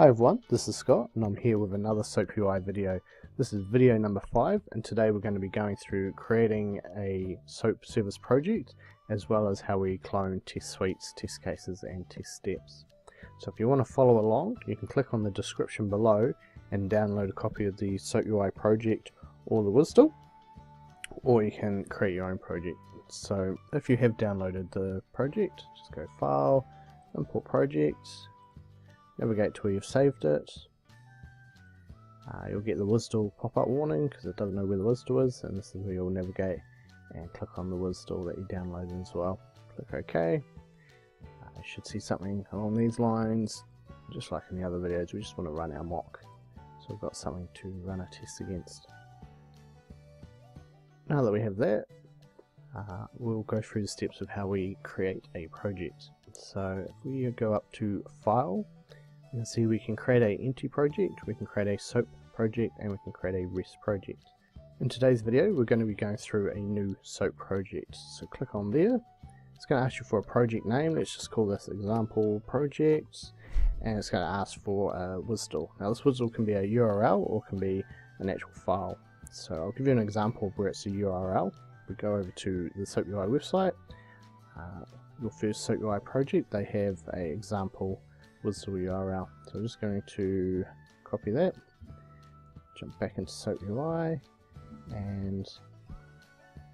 Hi everyone, this is Scott and I'm here with another SoapUi video. This is video number 5 and today we're going to be going through creating a SOAP service project as well as how we clone test suites, test cases and test steps. So if you want to follow along, you can click on the description below and download a copy of the SoapUi project or the WSDL, or you can create your own project. So if you have downloaded the project, just go File, Import Project, navigate to where you've saved it. You'll get the WSDL pop-up warning because it doesn't know where the WSDL is, and this is where you'll navigate and click on the WSDL that you downloaded as well. Click OK. You should see something along these lines. Just like in the other videos, we just want to run our mock, so we've got something to run a test against. Now that we have that, we'll go through the steps of how we create a project. So if we go up to File, you can see we can create an empty project, we can create a SOAP project, and we can create a REST project. In today's video, we're going to be going through a new SOAP project. So click on there. It's going to ask you for a project name. Let's just call this example project, and it's going to ask for a WSDL. Now this WSDL can be a URL or can be an actual file. So I'll give you an example of where it's a URL. We go over to the SoapUi website. Your first SoapUi project, they have an example WSDL URL. So I'm just going to copy that, jump back into SoapUi and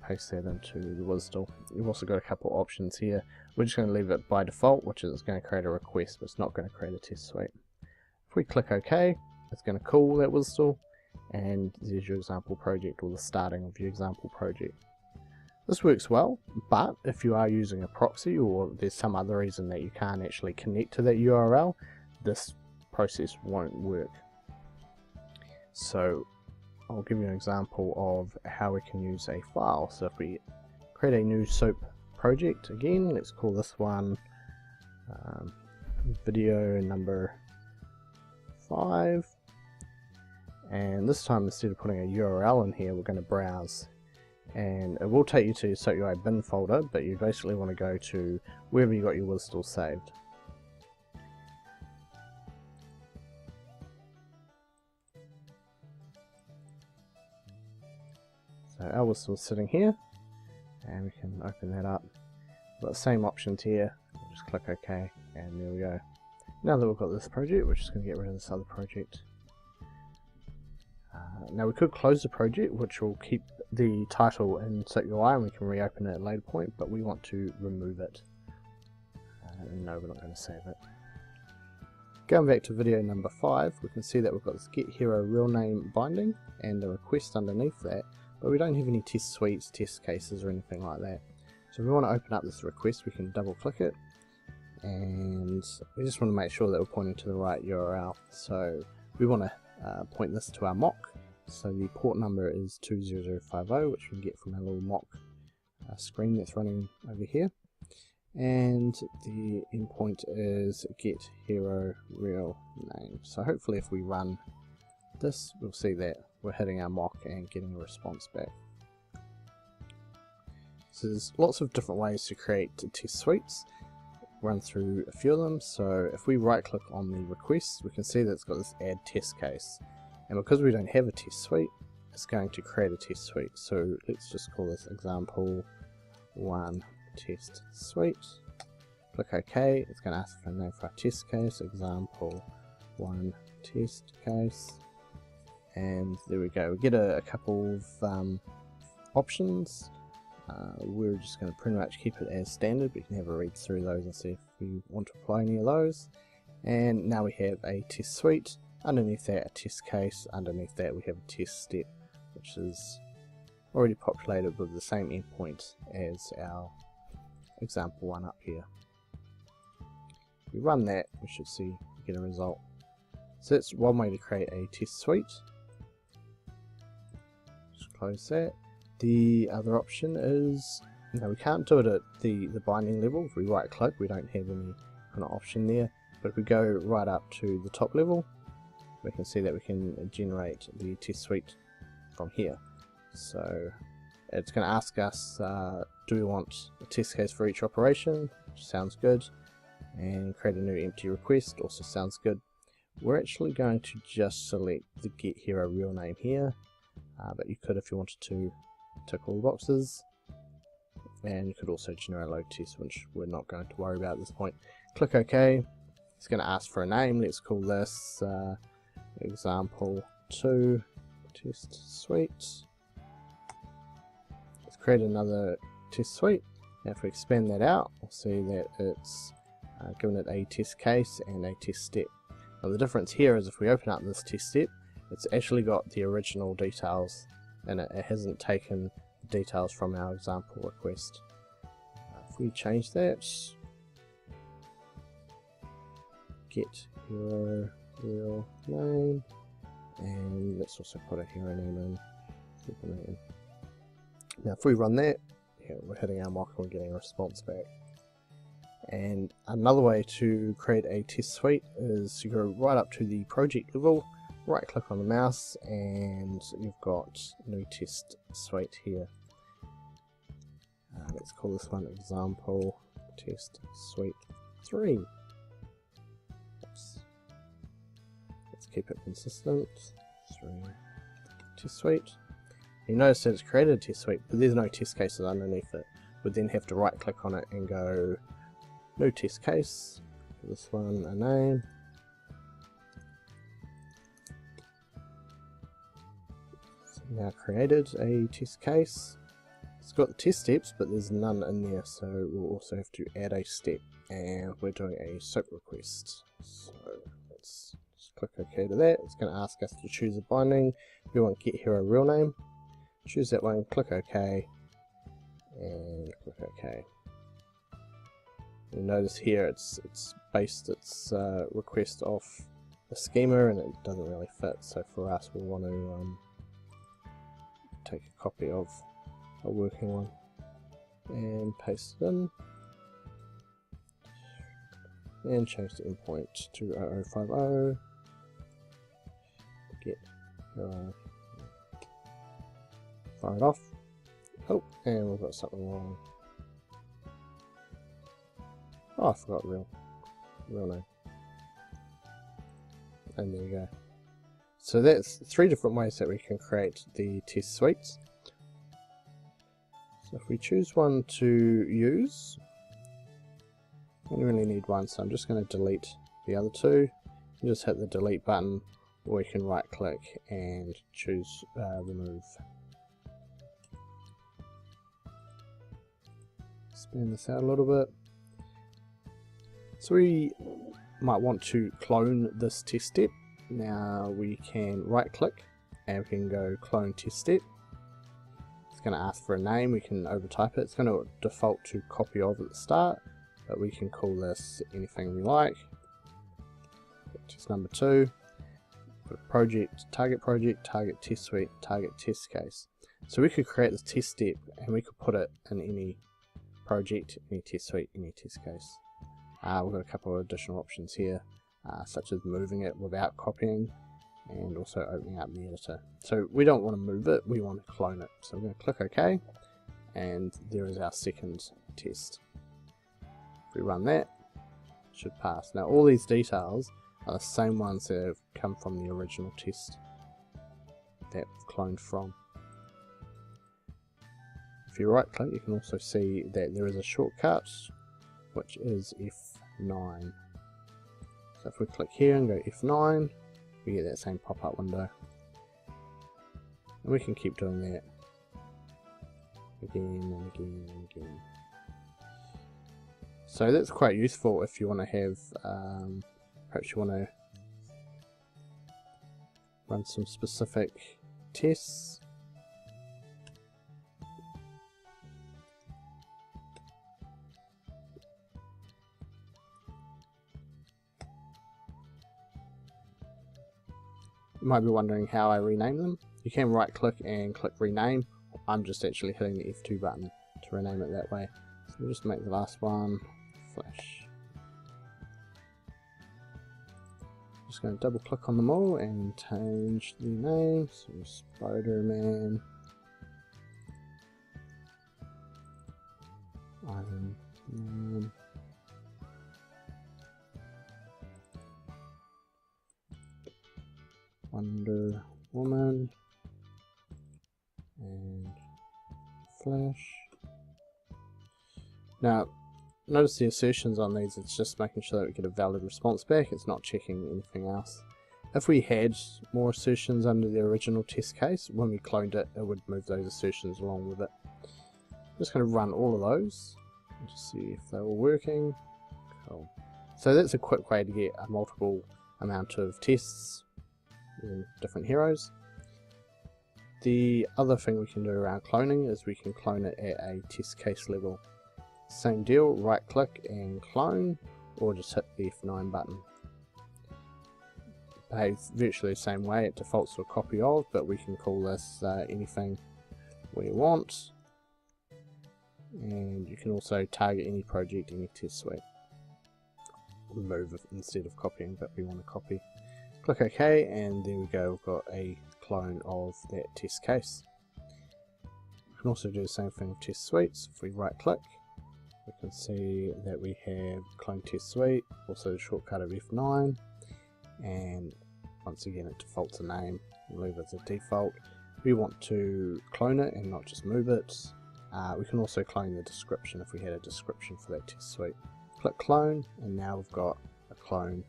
paste that into the WSDL. You've also got a couple of options here. We're just going to leave it by default, which is it's going to create a request, but it's not going to create a test suite. If we click OK, it's going to call that WSDL, and there's your example project, or the starting of your example project. This works well, but if you are using a proxy or there's some other reason that you can't actually connect to that URL, this process won't work. So I'll give you an example of how we can use a file. So if we create a new SOAP project, again, let's call this one video number 5, and this time instead of putting a URL in here, we're going to browse. And it will take you to your SoapUi bin folder, but you basically want to go to wherever you got your WSDL saved. So our WSDL is sitting here, and we can open that up. We've got the same options here. We'll just click OK, and there we go. Now that we've got this project, we're just going to get rid of this other project. Now we could close the project, which will keep the title in SoapUi and we can reopen it at a later point, but we want to remove it. No, we're not going to save it. Going back to video number 5, we can see that we've got this get hero real name binding and a request underneath that, but we don't have any test suites, test cases or anything like that. So if we want to open up this request, we can double click it, and we just want to make sure that we're pointing to the right URL. So we want to point this to our mock. So the port number is 20050, which we can get from our little mock screen that's running over here. And the endpoint is get hero real name. So hopefully if we run this, we'll see that we're hitting our mock and getting a response back. So there's lots of different ways to create test suites. Run through a few of them. So if we right click on the request, we can see that it's got this add test case, and because we don't have a test suite, it's going to create a test suite. So let's just call this example 1 test suite. Click OK. It's going to ask for a name for our test case, example 1 test case, and there we go. We get a couple of options. We're just going to pretty much keep it as standard, but you can have a read through those and see if we want to apply any of those. And now we have a test suite, underneath that a test case, underneath that we have a test step, which is already populated with the same endpoint as our example one up here. If we run that, we should see get a result. So that's one way to create a test suite. Just close that. The other option is, we can't do it at the binding level. If we right click, we don't have any kind of option there, but if we go right up to the top level, we can see that we can generate the test suite from here. So it's going to ask us, do we want a test case for each operation, which sounds good, and create a new empty request, also sounds good. we're actually going to just select the get hero real name here, but you could, if you wanted to, tick all the boxes, and you could also generate load test, which we're not going to worry about at this point. Click OK. It's going to ask for a name. Let's call this example 2 test suite. Let's create another test suite. Now if we expand that out, we'll see that it's given it a test case and a test step. Now the difference here is if we open up this test step, it's actually got the original details and it hasn't taken the details from our example request. If we change that, get hero real name, and let's also put a hero name in. Now if we run that, yeah, we're hitting our mock and we're getting a response back. And another way to create a test suite is to go right up to the project level, right click on the mouse, and you've got new test suite here. Let's call this one example test suite 3. Oops. Let's keep it consistent. 3 test suite. You notice that it's created a test suite, but there's no test cases underneath it. We'd then have to right click on it and go new test case. Give this one a name. So now created a test case. It's got the test steps, but there's none in there, so we'll also have to add a step, and we're doing a SOAP request. So let's just click OK to that. It's going to ask us to choose a binding. We want get hero real name. Choose that one, click OK, and click OK. You'll notice here it's based its request off the schema and it doesn't really fit, so for us we'll want to take a copy of a working one and paste it in and change the endpoint to 0050 get hero. Fire it off. Oh, and we've got something wrong. Oh, I forgot real name. And there you go. So that's 3 different ways that we can create the test suites. So if we choose one to use, we only need one, so I'm just going to delete the other 2. You just hit the delete button, or you can right click and choose remove. Expand this out a little bit. So we might want to clone this test step. Now we can right click and we can go clone test step. It's going to ask for a name, we can overtype it. It's going to default to copy of at the start, but we can call this anything we like. Test number 2, project, target test suite, target test case. So we could create this test step and we could put it in any project, any test suite, any test case. We've got a couple of additional options here, such as moving it without copying and also opening up the editor. So we don't want to move it, we want to clone it. So we're going to click OK, and there is our second test. If we run that, it should pass. Now all these details are the same ones that have come from the original test that we've cloned from. If you right click, you can also see that there is a shortcut, which is F9. So if we click here and go F9, we get that same pop-up window. And we can keep doing that again and again and again. So that's quite useful if you want to have, perhaps you want to run some specific tests. You might be wondering how I rename them. You can right click and click rename. I'm just actually hitting the F2 button to rename it that way. So we'll just make the last one Flash. Just going to double click on them all and change the name. So Spider-Man, Iron Man, Wonder Woman and Flash. Now, notice the assertions on these, it's just making sure that we get a valid response back, it's not checking anything else. If we had more assertions under the original test case, when we cloned it, it would move those assertions along with it. I'm just going to run all of those and just see if they're all working. Cool. So that's a quick way to get a multiple amount of tests in different heroes. The other thing we can do around cloning is we can clone it at a test case level. Same deal, right click and clone, or just hit the F9 button. Behaves virtually the same way, it defaults to a copy of, but we can call this anything we want. And you can also target any project, any test suite. Remove it instead of copying, but we want to copy. Click OK, and there we go, we've got a clone of that test case. We can also do the same thing with test suites. If we right click, we can see that we have clone test suite, also the shortcut of F9, and once again it defaults a name, we'll leave it as a default. We want to clone it and not just move it. We can also clone the description if we had a description for that test suite. Click clone, and now we've got a clone.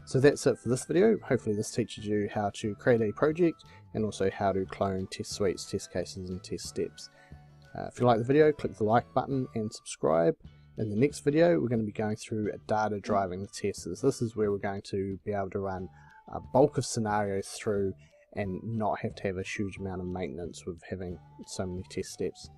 So that's it for this video. Hopefully this teaches you how to create a project and also how to clone test suites, test cases and test steps. If you like the video, click the like button and subscribe. In the next video we're going to be going through data driving the tests. This is where we're going to be able to run a bulk of scenarios through and not have to have a huge amount of maintenance with having so many test steps.